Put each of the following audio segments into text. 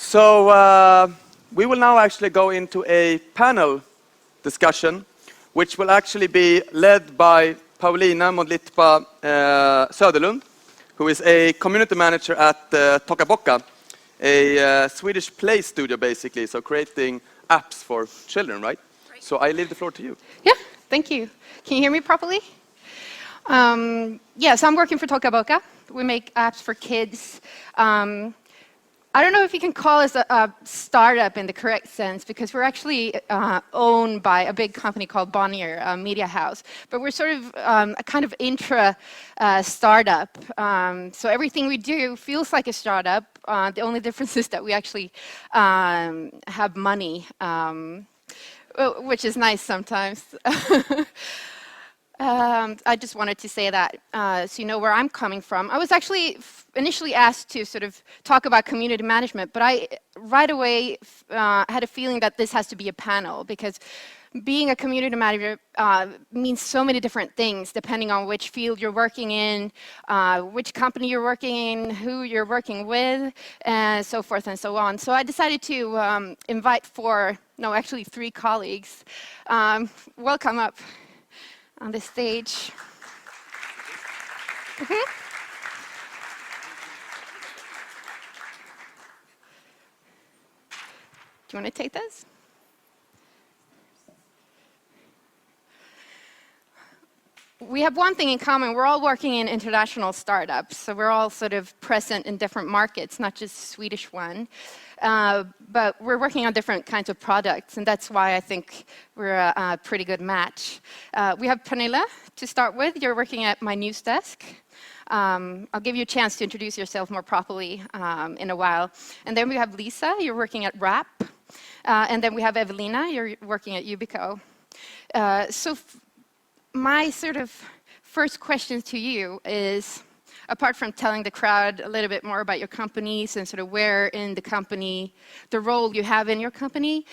So we will now actually go into a panel discussion, which will actually be led by Paulina Modlitba Söderlund, who is a community manager at Toca Boca, a Swedish play studio, basically, so creating apps for children, right? So I leave the floor to you. Yeah, thank you. Can you hear me properly? Yes, I'm working for Toca Boca. We make apps for kids. I don't know if you can call us a startup in the correct sense, because we're actually owned by a big company called Bonnier, a media house. But we're sort of a kind of startup. So everything we do feels like a startup. The only difference is that we actually have money, which is nice sometimes. I just wanted to say that so you know where I'm coming from. I was actually initially asked to sort of talk about community management, but I right away had a feeling that this has to be a panel, because being a community manager means so many different things depending on which field you're working in, which company you're working in, who you're working with, and so forth and so on. So I decided to invite three colleagues. Welcome up on the stage. Do you want to take this? We have one thing in common. We're all working in international startups, so we're all sort of present in different markets, not just the Swedish one. But we're working on different kinds of products, and that's why I think we're a pretty good match. We have Pernilla to start with. You're working at my news desk. I'll give you a chance to introduce yourself more properly in a while. And then we have Lisa. You're working at RAP. And then we have Evelina. You're working at Yubico. My sort of first question to you is, apart from telling the crowd a little bit more about your companies and sort of where in the company, the role you have in your company,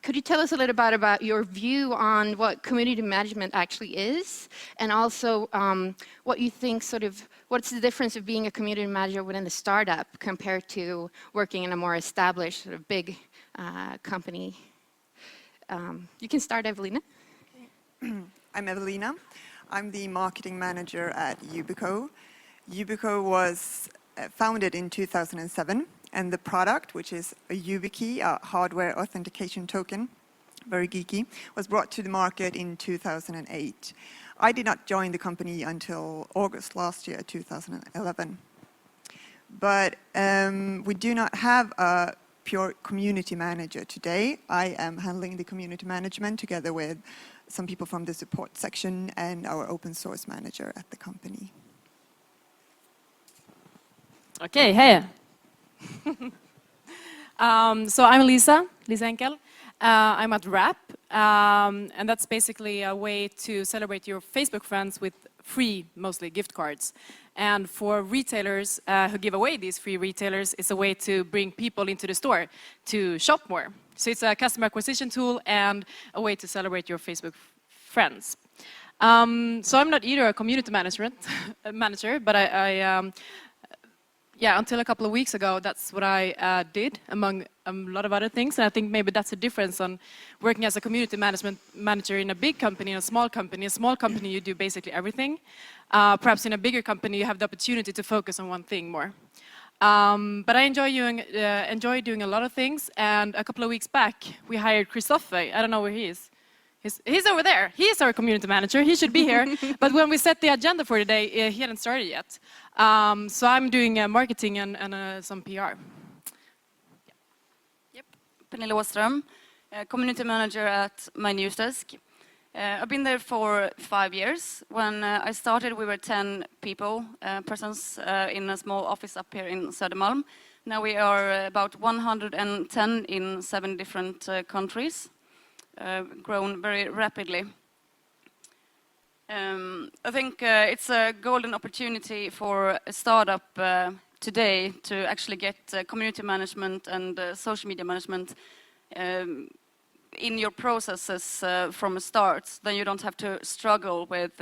could you tell us a little bit about your view on what community management actually is, and also what you think what's the difference of being a community manager within a startup compared to working in a more established sort of big company? You can start, Evelina. Okay. I'm Evelina. I'm the marketing manager at Yubico. Yubico was founded in 2007, and the product, which is a YubiKey, a hardware authentication token, very geeky, was brought to the market in 2008. I did not join the company until August last year, 2011. But we do not have a pure community manager today. I am handling the community management together with some people from the support section and our open source manager at the company. Okay, hey. So I'm Lisa Enckell. I'm at RAP, and that's basically a way to celebrate your Facebook friends with free, mostly gift cards. And for retailers who give away these free retailers, it's a way to bring people into the store to shop more. So it's a customer acquisition tool and a way to celebrate your Facebook friends. So I'm not either a community manager, but until a couple of weeks ago, that's what I did, among a lot of other things. And I think maybe that's a difference on working as a community management manager in a big company and a small company. A small company, you do basically everything. Perhaps in a bigger company, you have the opportunity to focus on one thing more. But I enjoy doing a lot of things. And a couple of weeks back, we hired Christophe. I don't know where he is. He's over there. He is our community manager. He should be here. But when we set the agenda for today, he hadn't started yet. So I'm doing marketing and some PR. Yep, Pernilla Åström, community manager at my news desk. I've been there for 5 years. When I started, we were 10 people, persons in a small office up here in Södermalm. Now we are about 110 in 7 different countries. Grown very rapidly. I think it's a golden opportunity for a startup today to actually get community management and social media management in your processes from a start. Then you don't have to struggle with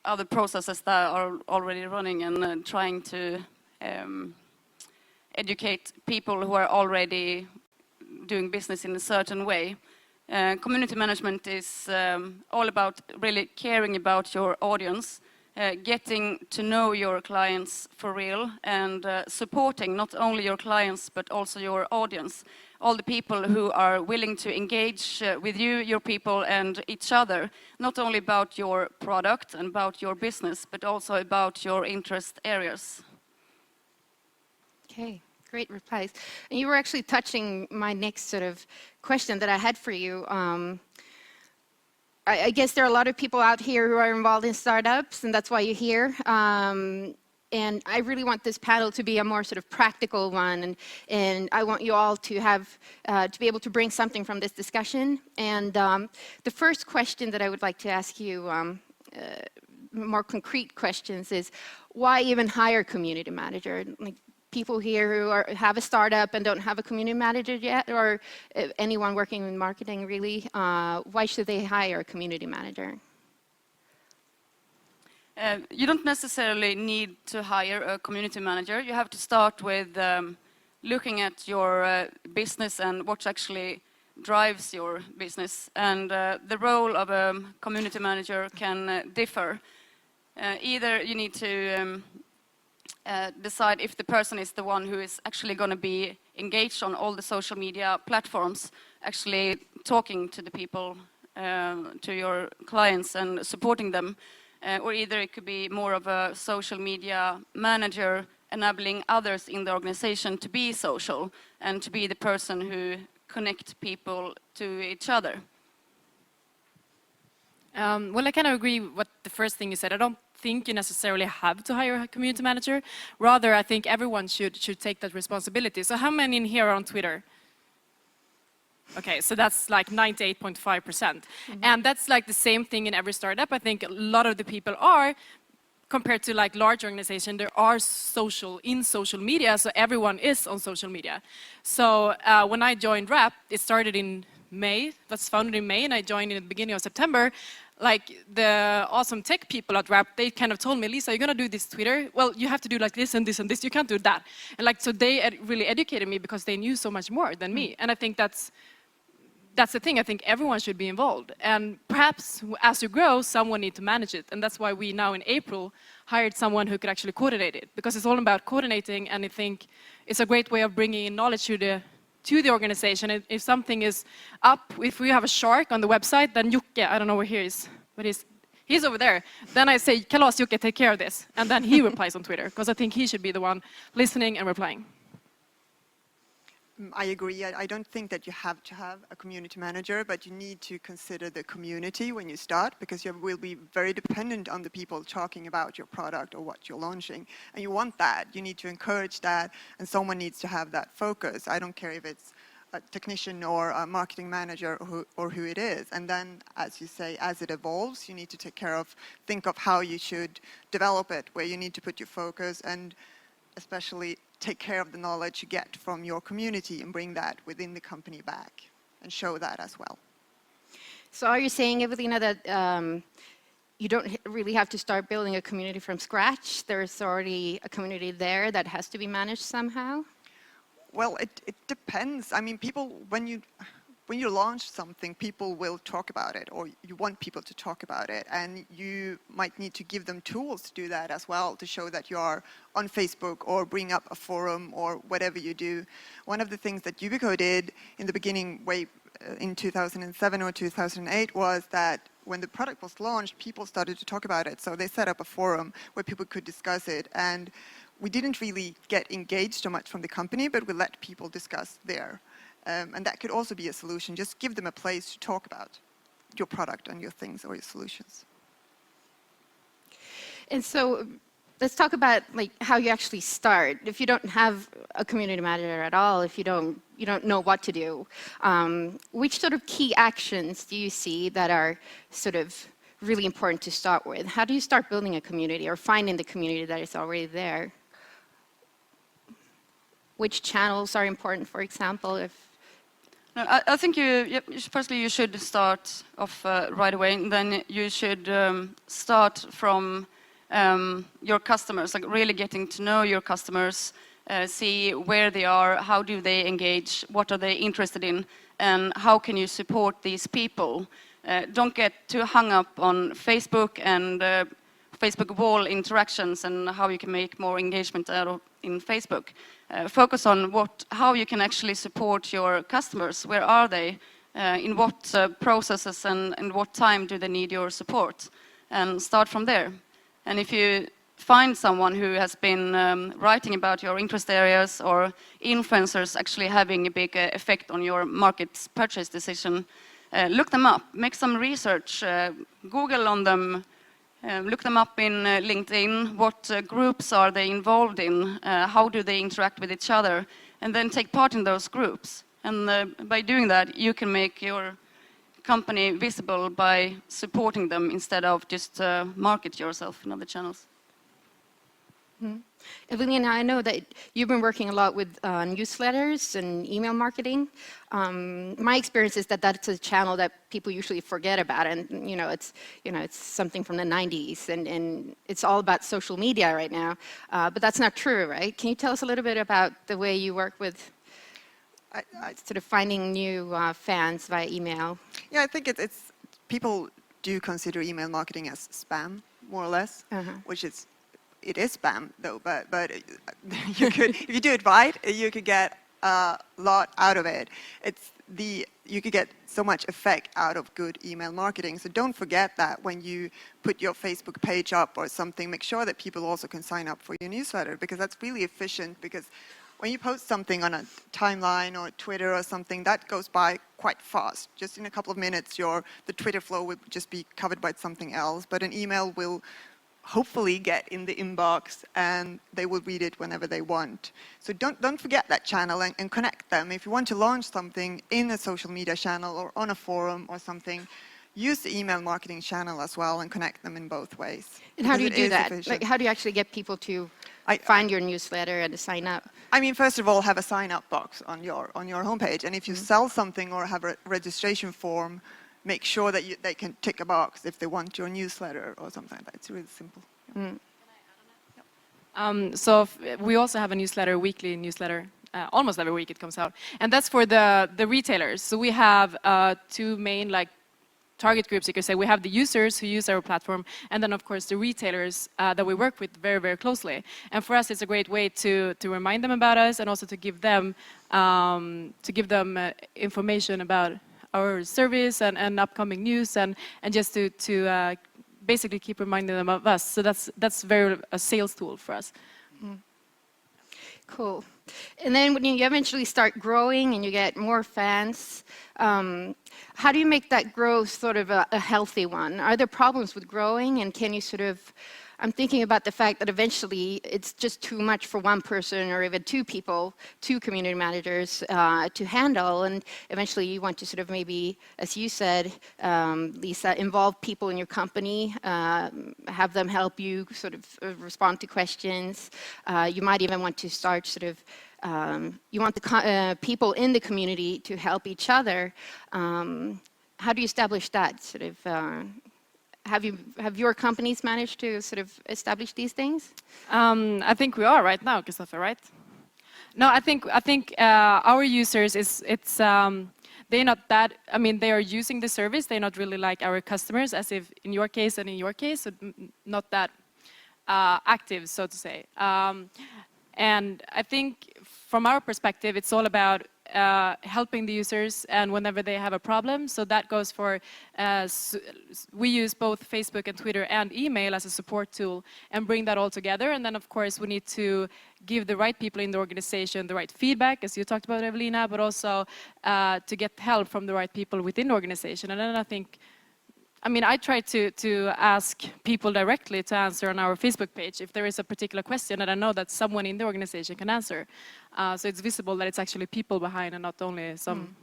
other processes that are already running and trying to educate people who are already doing business in a certain way. Community management is all about really caring about your audience, getting to know your clients for real, and supporting not only your clients but also your audience, all the people who are willing to engage with you, your people, and each other, not only about your product and about your business, but also about your interest areas. Okay, great replies. And you were actually touching my next sort of question that I had for you. I guess there are a lot of people out here who are involved in startups, and that's why you're here. And I really want this panel to be a more sort of practical one, and I want you all to have to be able to bring something from this discussion. And the first question that I would like to ask you, more concrete questions, is why even hire a community manager? Like, people here who have a startup and don't have a community manager yet, or anyone working in marketing really, why should they hire a community manager? You don't necessarily need to hire a community manager. You have to start with looking at your business and what actually drives your business. And the role of a community manager can differ. Either you need to decide if the person is the one who is actually going to be engaged on all the social media platforms, actually talking to the people, to your clients and supporting them. Or either it could be more of a social media manager enabling others in the organization to be social and to be the person who connects people to each other. Well, I kind of agree with the first thing you said. I don't think you necessarily have to hire a community manager. Rather, I think everyone should take that responsibility. So how many in here are on Twitter? Okay, so that's like 98.5%. Mm-hmm. And that's like the same thing in every startup. I think a lot of the people are, compared to like large organizations, there are social media, so everyone is on social media. So when I joined RAP, it started in May, that's founded in May, and I joined in the beginning of September. Like the awesome tech people at RAP, they kind of told me, Lisa, you're gonna do this Twitter? Well, you have to do like this and this and this, you can't do that. And like, so they really educated me because they knew so much more than me. And I think that's the thing. I think everyone should be involved. And perhaps as you grow, someone needs to manage it. And that's why we now in April hired someone who could actually coordinate it. Because it's all about coordinating, and I think it's a great way of bringing in knowledge to the organization. And if something is up, if we have a shark on the website, then Jocke, I don't know where he is, but he's over there. Then I say, Kalas, Jocke, take care of this. And then he replies on Twitter, because I think he should be the one listening and replying. I agree. I don't think that you have to have a community manager, but you need to consider the community when you start, because you will be very dependent on the people talking about your product or what you're launching. And you want that. You need to encourage that, and someone needs to have that focus. I don't care if it's a technician or a marketing manager or who it is. And then, as you say, as it evolves, you need to think of how you should develop it, where you need to put your focus, and especially take care of the knowledge you get from your community and bring that within the company back and show that as well. So are you saying, Evelina, that you don't really have to start building a community from scratch? There's already a community there that has to be managed somehow? Well, it depends. I mean, people, when you launch something, people will talk about it, or you want people to talk about it, and you might need to give them tools to do that as well, to show that you are on Facebook or bring up a forum or whatever you do. One of the things that Yubico did in the beginning, in 2007 or 2008, was that when the product was launched, people started to talk about it. So they set up a forum where people could discuss it, and we didn't really get engaged so much from the company, but we let people discuss there. And that could also be a solution. Just give them a place to talk about your product and your things or your solutions. And so let's talk about like how you actually start. If you don't have a community manager at all, if you don't know what to do, which sort of key actions do you see that are sort of really important to start with? How do you start building a community or finding the community that is already there? Which channels are important, for example? I think firstly you should start off right away, and then you should start from your customers, like really getting to know your customers, see where they are, how do they engage, what are they interested in, and how can you support these people. Don't get too hung up on Facebook and Facebook wall interactions and how you can make more engagement out of in Facebook. Focus on how you can actually support your customers. Where are they? In what processes and what time do they need your support? And start from there. And if you find someone who has been writing about your interest areas or influencers actually having a big effect on your market purchase decision, look them up, make some research, Google on them, look them up in LinkedIn, what groups are they involved in, how do they interact with each other, and then take part in those groups. And by doing that, you can make your company visible by supporting them instead of just market yourself in other channels. Mm-hmm. Evelina, I know that you've been working a lot with newsletters and email marketing. My experience is that that's a channel that people usually forget about, and it's something from the 90s, and it's all about social media right now. But that's not true, right? Can you tell us a little bit about the way you work with sort of finding new fans via email? Yeah, I think it's people do consider email marketing as spam, more or less, which it is spam though, but you could, if you do it right, you could get a lot out of it. You could get so much effect out of good email marketing. So don't forget that when you put your Facebook page up or something, make sure that people also can sign up for your newsletter, because that's really efficient. Because when you post something on a timeline or Twitter or something, that goes by quite fast. Just in a couple of minutes, the Twitter flow will just be covered by something else. But an email will hopefully get in the inbox and they will read it whenever they want. So don't forget that channel and connect them. If you want to launch something in a social media channel or on a forum or something, use the email marketing channel as well and connect them in both ways. And how do you do that? Like, how do you actually get people to find your newsletter and to sign up? I mean, first of all, have a sign-up box on your homepage. And if you sell something or have a registration form, make sure that they can tick a box if they want your newsletter or something like that. It's really simple. Yeah. So we also have a newsletter, weekly newsletter. Almost every week it comes out. And that's for the retailers. So we have two main target groups, you could say. We have the users who use our platform, and then of course the retailers that we work with very, very closely. And for us, it's a great way to remind them about us and also to give them information about our service and upcoming news and just to basically keep reminding them of us. So that's very a sales tool for us. Mm. Cool. And then when you eventually start growing and you get more fans, how do you make that growth sort of a healthy one? Are there problems with growing, and can you sort of, I'm thinking about the fact that eventually it's just too much for one person or even two people, two community managers to handle, and eventually you want to sort of maybe, as you said, Lisa, involve people in your company, have them help you sort of respond to questions. You might even want to start sort of, you want the people in the community to help each other. How do you establish that sort of? Have your companies managed to sort of establish these things? I think we are right now, Christopher, right? No, I think our users they're not that. I mean, they are using the service. They're not really like our customers, as if in your case and in your case, so not that active, so to say. And I think from our perspective, it's all about helping the users and whenever they have a problem. So that goes for, we use both Facebook and Twitter and email as a support tool and bring that all together. And then of course we need to give the right people in the organization the right feedback, as you talked about, Evelina, but also to get help from the right people within the organization. And then I think, I mean, I try to ask people directly to answer on our Facebook page if there is a particular question that I know that someone in the organization can answer. So it's visible that it's actually people behind and not only some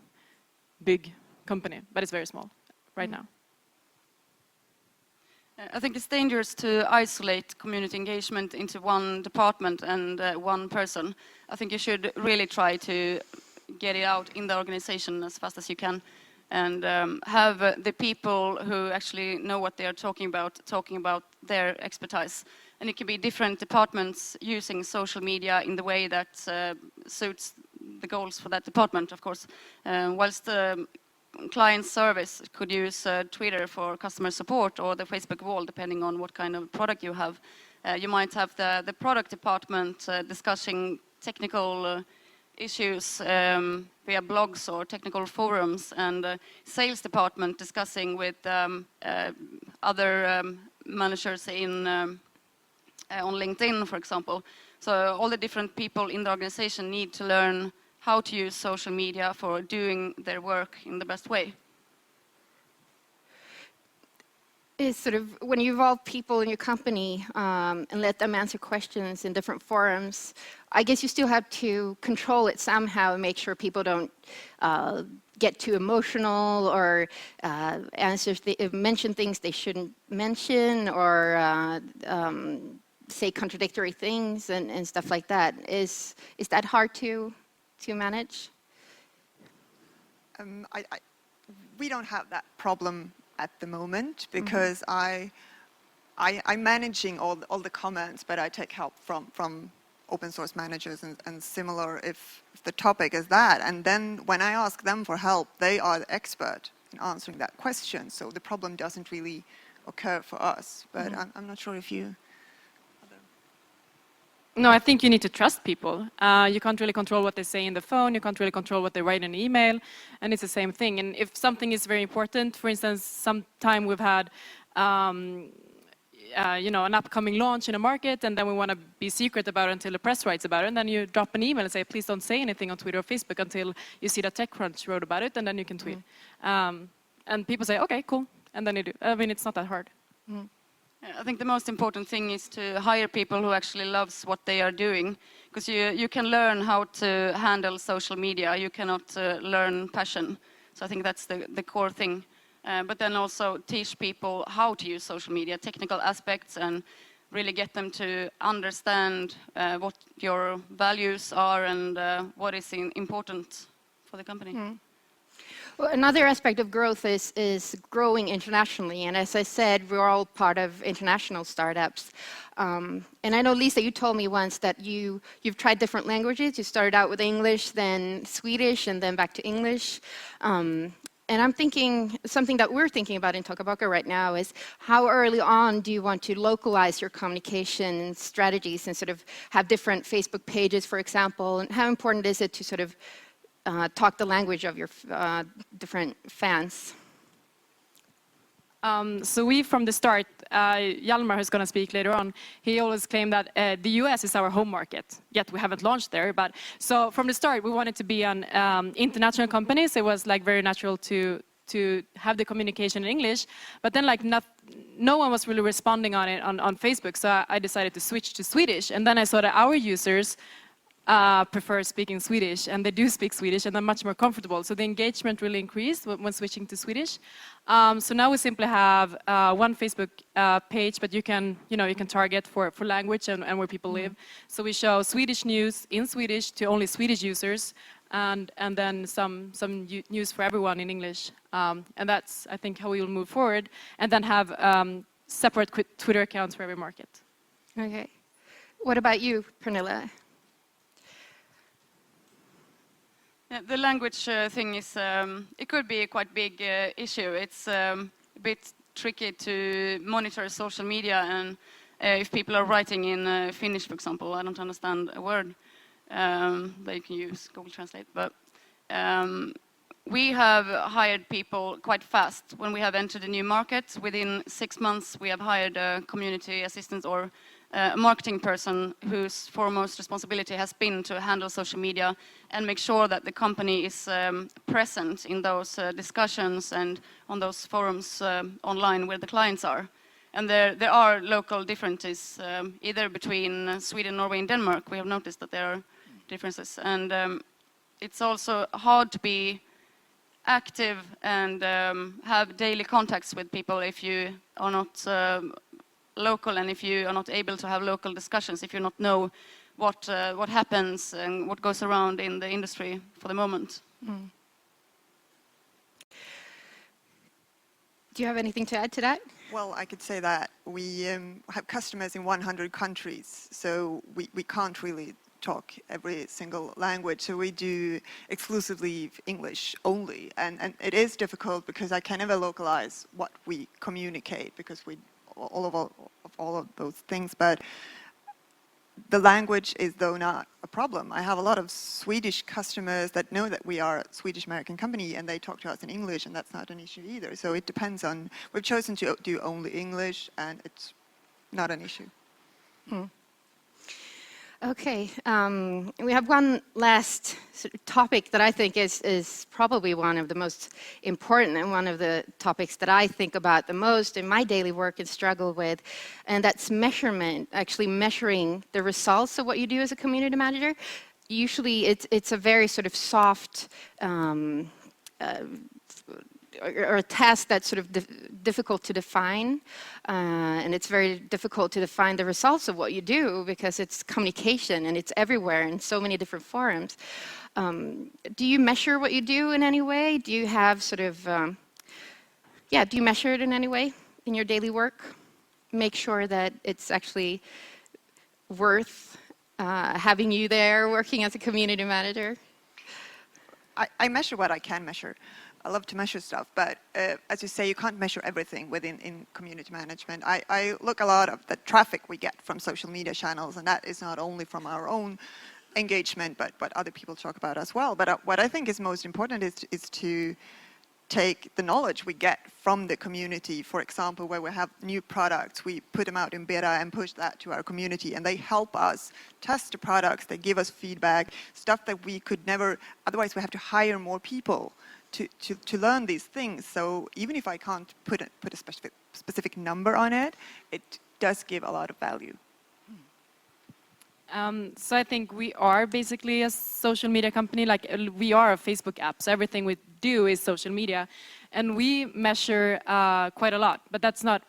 big company, but it's very small right now. I think it's dangerous to isolate community engagement into one department and one person. I think you should really try to get it out in the organization as fast as you can. And have the people who actually know what they are talking about their expertise. and it can be different departments using social media in the way that suits the goals for that department, of course. Whilst the client service could use Twitter for customer support or the Facebook wall, depending on what kind of product you have. You might have the product department discussing technical issues via blogs or technical forums, and sales department discussing with other managers on LinkedIn, for example. So all the different people in the organization need to learn how to use social media for doing their work in the best way. Is sort of when you involve people in your company and let them answer questions in different forums, I guess you still have to control it somehow and make sure people don't get too emotional or mention things they shouldn't mention, or say contradictory things and stuff like that. Is that hard to manage? We don't have that problem at the moment, because I'm managing all the comments, but I take help from open source managers and similar if the topic is that. And then when I ask them for help, they are the expert in answering that question. So the problem doesn't really occur for us. But I'm not sure if you... No, I think you need to trust people. You can't really control what they say in the phone. You can't really control what they write in an email. And it's the same thing. And if something is very important, for instance, sometime we've had an upcoming launch in a market, and then we want to be secret about it until the press writes about it, and then you drop an email and say, please don't say anything on Twitter or Facebook until you see that TechCrunch wrote about it, and then you can tweet. And people say, okay, cool, and then you do. I mean, it's not that hard. I think the most important thing is to hire people who actually loves what they are doing, because you can learn how to handle social media. You cannot learn passion. So I think that's the core thing. But then also teach people how to use social media, technical aspects, and really get them to understand what your values are and what is important for the company. Well, another aspect of growth is growing internationally. And as I said, we're all part of international startups. And I know, Lisa, you told me once that you've tried different languages. You started out with English, then Swedish, and then back to English. And I'm thinking, something that we're thinking about in Tokaboka right now is how early on do you want to localize your communication strategies and sort of have different Facebook pages, for example? And how important is it to sort of talk the language of your different fans? So we, from the start, Hjalmar, who's going to speak later on, he always claimed that the US is our home market, yet we haven't launched there. But so from the start, we wanted to be an international company, so it was like very natural to have the communication in English. But then like no one was really responding on it on Facebook, so I decided to switch to Swedish. And then I saw that our users prefer speaking Swedish, and they do speak Swedish, and they're much more comfortable. So the engagement really increased when switching to Swedish. So now we simply have one Facebook page, but you can target for language and where people live. So we show Swedish news in Swedish to only Swedish users, and then some news for everyone in English. And that's, I think, how we will move forward, and then have separate Twitter accounts for every market. Okay. What about you, Pernilla? The language thing is, it could be a quite big issue. It's a bit tricky to monitor social media, and if people are writing in Finnish, for example, I don't understand a word, that you can use Google Translate. But we have hired people quite fast. When we have entered a new market, within 6 months we have hired a community assistant or a marketing person whose foremost responsibility has been to handle social media and make sure that the company is present in those discussions and on those forums online where the clients are. And there are local differences, either between Sweden, Norway, and Denmark. We have noticed that there are differences. And it's also hard to be active and have daily contacts with people if you are not local, and if you are not able to have local discussions, if you not know what happens and what goes around in the industry for the moment. Do you have anything to add to that? Well, I could say that we have customers in 100 countries, so we can't really talk every single language, so we do exclusively English only, and it is difficult because I can never localize what we communicate because we all of those things, but the language is though not a problem. I have a lot of Swedish customers that know that we are a Swedish-American company and they talk to us in English, and that's not an issue either. So it depends on, we've chosen to do only English and it's not an issue. Okay, we have one last sort of topic that I think is probably one of the most important and one of the topics that I think about the most in my daily work and struggle with, and that's measurement, actually measuring the results of what you do as a community manager. Usually it's a very sort of soft or a task that's sort of difficult to define, and it's very difficult to define the results of what you do because it's communication and it's everywhere in so many different forums. Do you measure what you do in any way? Do you have sort of, do you measure it in any way in your daily work? Make sure that it's actually worth having you there working as a community manager? I measure what I can measure. I love to measure stuff, but as you say, you can't measure everything in community management. I look a lot of the traffic we get from social media channels, and that is not only from our own engagement, but other people talk about as well. But what I think is most important is to take the knowledge we get from the community. For example, where we have new products, we put them out in beta and push that to our community, and they help us test the products, they give us feedback, stuff that we could never, otherwise we have to hire more people to learn these things. So even if I can't put a specific number on it, it does give a lot of value. So I think we are basically a social media company, like we are a Facebook app, so everything we do is social media. And we measure quite a lot, but that's not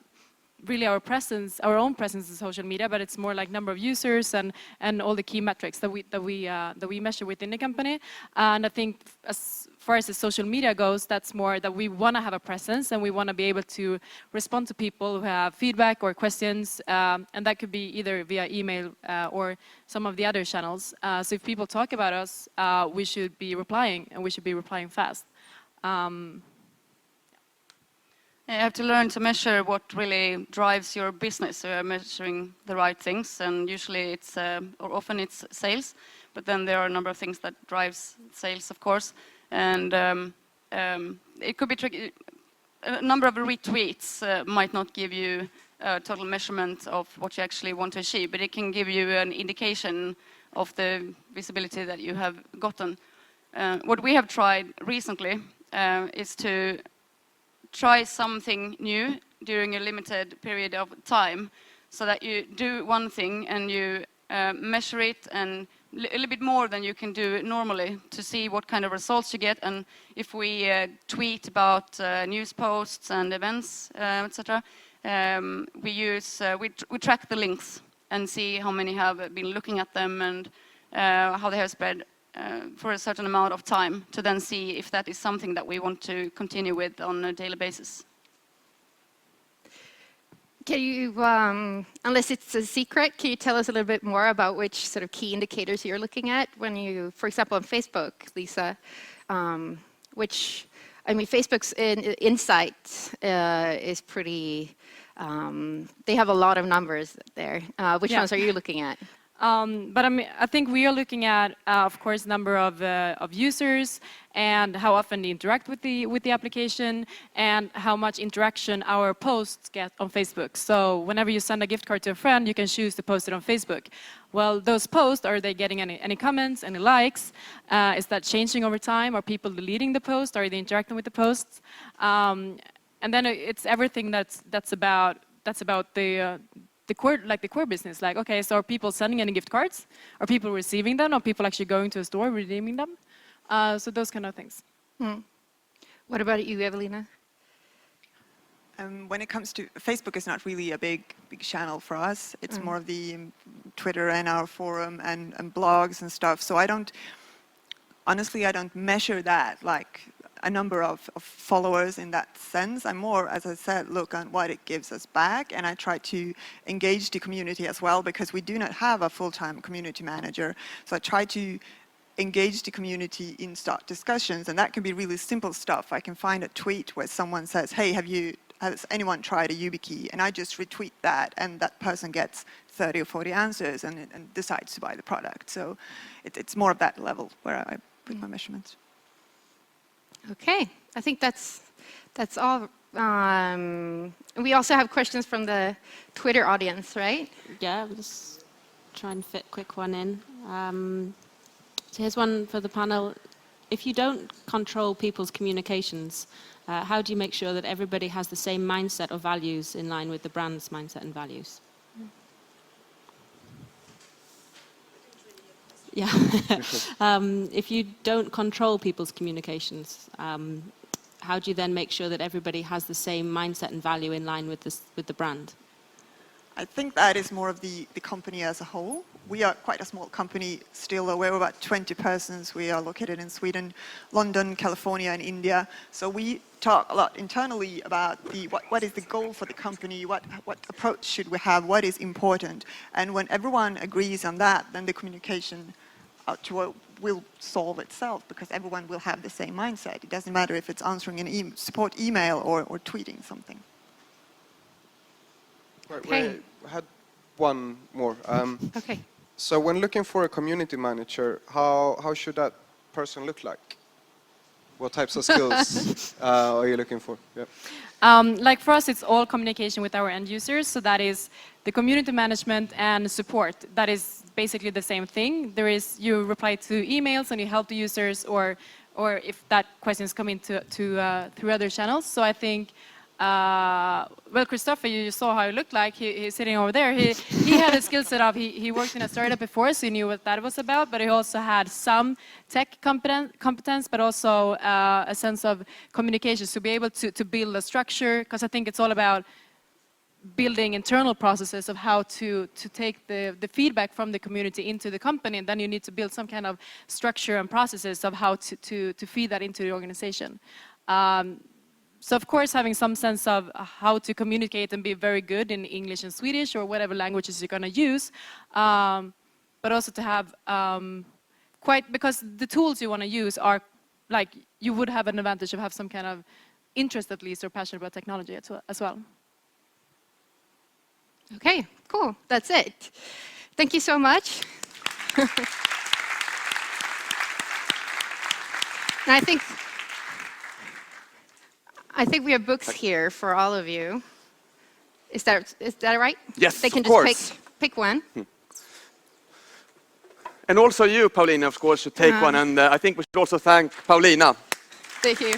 really our presence, our own presence in social media, but it's more like number of users and all the key metrics that we measure within the company. And I think as far as the social media goes, that's more that we want to have a presence and we want to be able to respond to people who have feedback or questions, and that could be either via email or some of the other channels. So if people talk about us, we should be replying, and we should be replying fast. You have to learn to measure what really drives your business. So you're measuring the right things, and usually it's, or often it's sales, but then there are a number of things that drives sales, of course. And it could be tricky. A number of retweets might not give you a total measurement of what you actually want to achieve, but it can give you an indication of the visibility that you have gotten. What we have tried recently is to try something new during a limited period of time, so that you do one thing and you measure it and a little bit more than you can do normally to see what kind of results you get. And if we tweet about news posts and events, etc., we track the links and see how many have been looking at them and how they have spread for a certain amount of time, to then see if that is something that we want to continue with on a daily basis. Can you, unless it's a secret, can you tell us a little bit more about which sort of key indicators you're looking at when you, for example, on Facebook, Lisa, which, I mean, Facebook's insight is pretty, they have a lot of numbers there. Which ones are you looking at? But I think we are looking at, of course, number of users and how often they interact with the application and how much interaction our posts get on Facebook. So whenever you send a gift card to a friend, you can choose to post it on Facebook. Well, those posts, are they getting any comments, any likes? Is that changing over time? Are people deleting the post? Are they interacting with the posts? And then it's everything that's about the core business, like, okay, so are people sending any gift cards? Are people receiving them? Are people actually going to a store, redeeming them? So those kind of things. What about you, Evelina? When it comes to Facebook, is not really a big channel for us. It's more of the Twitter and our forum and blogs and stuff. So honestly, I don't measure that. Like, a number of followers in that sense. I more, as I said, look at what it gives us back, and I try to engage the community as well, because we do not have a full-time community manager. So I try to engage the community in start discussions, and that can be really simple stuff. I can find a tweet where someone says, hey, has anyone tried a YubiKey? And I just retweet that, and that person gets 30 or 40 answers and decides to buy the product. So it's more of that level where I put my measurements. Okay, I think that's all. We also have questions from the Twitter audience, right? Yeah, we'll just try and fit a quick one in. So here's one for the panel. If you don't control people's communications, how do you make sure that everybody has the same mindset or values in line with the brand's mindset and values? Yeah. If you don't control people's communications, how do you then make sure that everybody has the same mindset and value in line with the brand? I think that is more of the company as a whole. We are quite a small company still. We're about 20 persons. We are located in Sweden, London, California, and India. So we talk a lot internally about what is the goal for the company, what approach should we have, what is important. And when everyone agrees on that, then the communication will solve itself, because everyone will have the same mindset. It doesn't matter if it's answering an support email or tweeting something. Okay. I had one more. Okay. So when looking for a community manager, how should that person look like? What types of skills are you looking for? Yeah. Like for us, it's all communication with our end users. So that is the community management and support. That is basically the same thing. There is, you reply to emails and you help the users, or if that question is coming through other channels. So I think, well, Christopher, you saw how he looked like. He's sitting over there. He had a skill set of, he worked in a startup before, so he knew what that was about, but he also had some tech competence, but also a sense of communication, to be able to build a structure, because I think it's all about building internal processes of how to take the feedback from the community into the company, and then you need to build some kind of structure and processes of how to feed that into the organization. So of course, having some sense of how to communicate and be very good in English and Swedish or whatever languages you're going to use, but also to have because the tools you want to use are like, you would have an advantage of have some kind of interest at least, or passion about technology as well. Okay, cool. That's it. Thank you so much. And I think we have books here for all of you. Is that right? Yes, they can of just course. pick one. And also you, Paulina, of course, should take one. And I think we should also thank Paulina. Thank you.